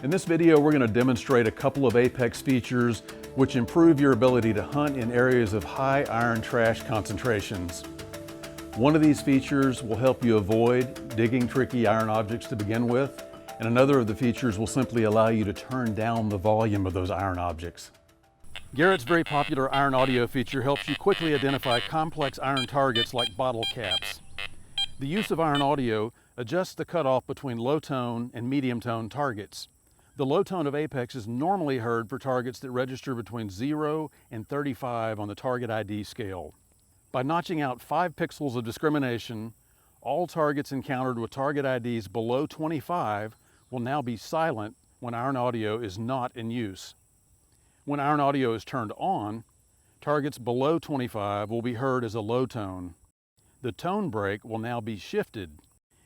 In this video, we're going to demonstrate a couple of Apex features which improve your ability to hunt in areas of high iron trash concentrations. One of these features will help you avoid digging tricky iron objects to begin with, and another of the features will simply allow you to turn down the volume of those iron objects. Garrett's very popular iron audio feature helps you quickly identify complex iron targets like bottle caps. The use of iron audio adjusts the cutoff between low tone and medium tone targets. The low tone of Apex is normally heard for targets that register between 0 and 35 on the target ID scale. By notching out 5 pixels of discrimination, all targets encountered with target IDs below 25 will now be silent when iron audio is not in use. When iron audio is turned on, targets below 25 will be heard as a low tone. The tone break will now be shifted,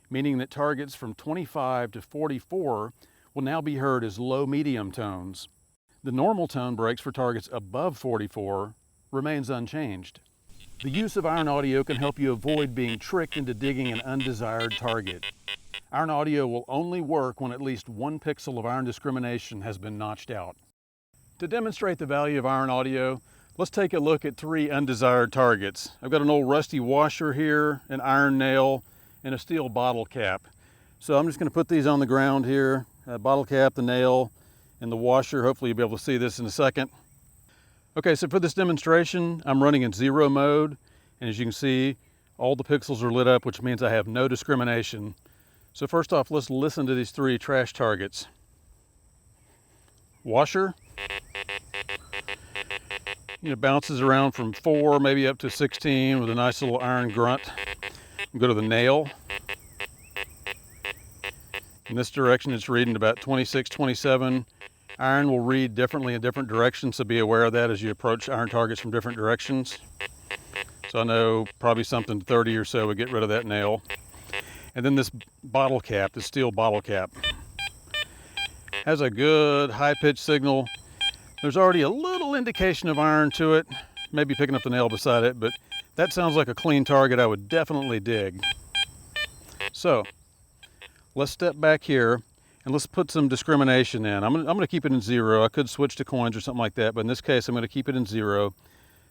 meaning that targets from 25 to 44 will now be heard as low-medium tones. The normal tone breaks for targets above 44 remains unchanged. The use of iron audio can help you avoid being tricked into digging an undesired target. Iron audio will only work when at least 1 pixel of iron discrimination has been notched out. To demonstrate the value of iron audio, let's take a look at 3 undesired targets. I've got an old rusty washer here, an iron nail, and a steel bottle cap. So I'm just going to put these on the ground here. Bottle cap, the nail, and the washer. Hopefully you'll be able to see this in a second. Okay, so for this demonstration, I'm running in 0 mode, and as you can see, all the pixels are lit up, which means I have no discrimination. So first off, let's listen to these 3 trash targets. Washer. Bounces around from 4, maybe up to 16 with a nice little iron grunt. Go to the nail. In this direction, it's reading about 26, 27. Iron will read differently in different directions, so be aware of that as you approach iron targets from different directions. So I know probably something 30 or so would get rid of that nail. And then this bottle cap, the steel bottle cap, has a good high-pitched signal. There's already a little indication of iron to it, maybe picking up the nail beside it, but that sounds like a clean target I would definitely dig. So let's step back here and let's put some discrimination in. I'm going to keep it in 0. I could switch to coins or something like that, but in this case I'm going to keep it in 0.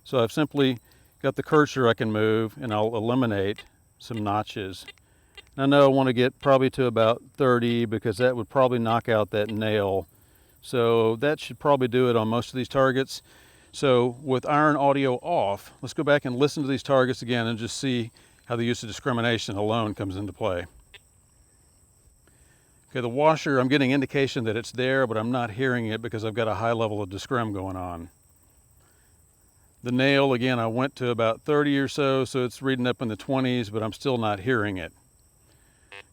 So I've simply got the cursor I can move, and I'll eliminate some notches. And I know I want to get probably to about 30 because that would probably knock out that nail. So that should probably do it on most of these targets. So with iron audio off, let's go back and listen to these targets again and just see how the use of discrimination alone comes into play. Okay, the washer, I'm getting indication that it's there, but I'm not hearing it because I've got a high level of discrim going on. The nail, again, I went to about 30 or so, so it's reading up in the 20s, but I'm still not hearing it.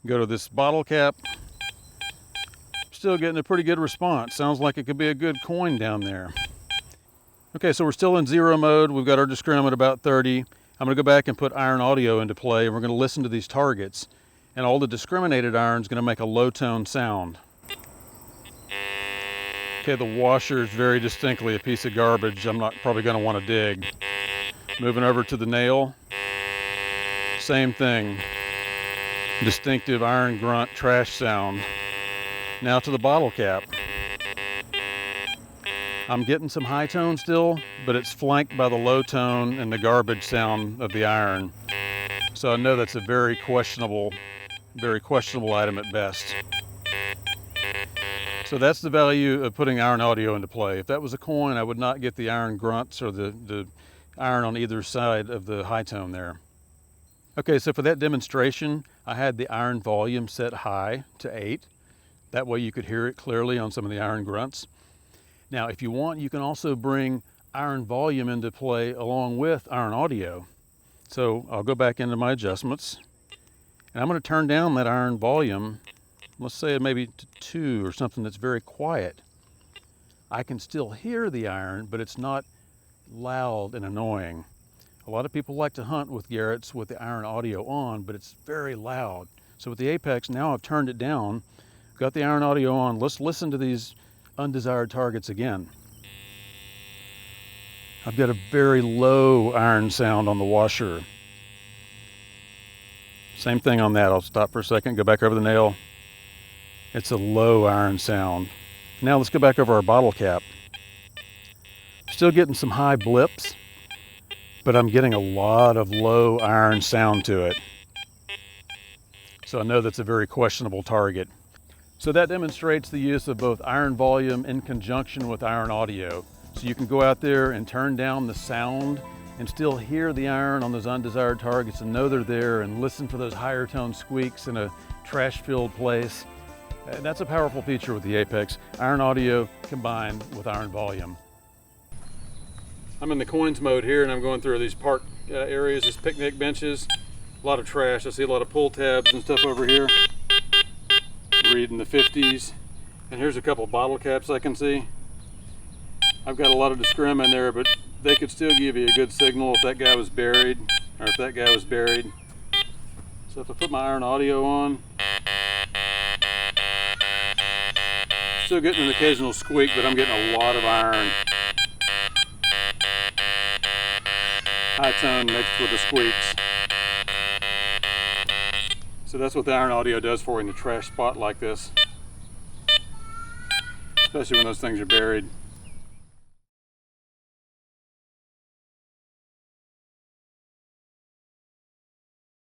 Go to this bottle cap. Still getting a pretty good response. Sounds like it could be a good coin down there. Okay, so we're still in 0 mode. We've got our discrim at about 30. I'm going to go back and put iron audio into play, and we're going to listen to these targets. And all the discriminated iron is going to make a low tone sound. Okay, the washer is very distinctly a piece of garbage I'm not probably going to want to dig. Moving over to the nail. Same thing. Distinctive iron grunt trash sound. Now to the bottle cap. I'm getting some high tone still, but it's flanked by the low tone and the garbage sound of the iron. So I know that's a very questionable item at best. So that's the value of putting iron audio into play. If that was a coin, I would not get the iron grunts or the iron on either side of the high tone there. Okay, so for that demonstration, I had the iron volume set high to 8. That way you could hear it clearly on some of the iron grunts. Now, if you want, you can also bring iron volume into play along with iron audio. So I'll go back into my adjustments, and I'm going to turn down that iron volume, let's say maybe to 2 or something that's very quiet. I can still hear the iron, but it's not loud and annoying. A lot of people like to hunt with Garrett's with the iron audio on, but it's very loud. So with the Apex, now I've turned it down, got the iron audio on. Let's listen to these undesired targets again. I've got a very low iron sound on the washer. Same thing on that. I'll stop for a second, go back over the nail. It's a low iron sound. Now let's go back over our bottle cap. Still getting some high blips, but I'm getting a lot of low iron sound to it. So I know that's a very questionable target. So that demonstrates the use of both iron volume in conjunction with iron audio. So you can go out there and turn down the sound and still hear the iron on those undesired targets and know they're there and listen for those higher tone squeaks in a trash-filled place. And that's a powerful feature with the Apex, iron audio combined with iron volume. I'm in the coins mode here and I'm going through these park areas, these picnic benches. A lot of trash. I see a lot of pull tabs and stuff over here. Reading the 50s. And here's a couple bottle caps I can see. I've got a lot of discrim in there, but they could still give you a good signal if that guy was buried, or if that guy was buried. So if I put my iron audio on, still getting an occasional squeak, but I'm getting a lot of iron. High tone mixed with the squeaks. So that's what the iron audio does for you in a trash spot like this, especially when those things are buried.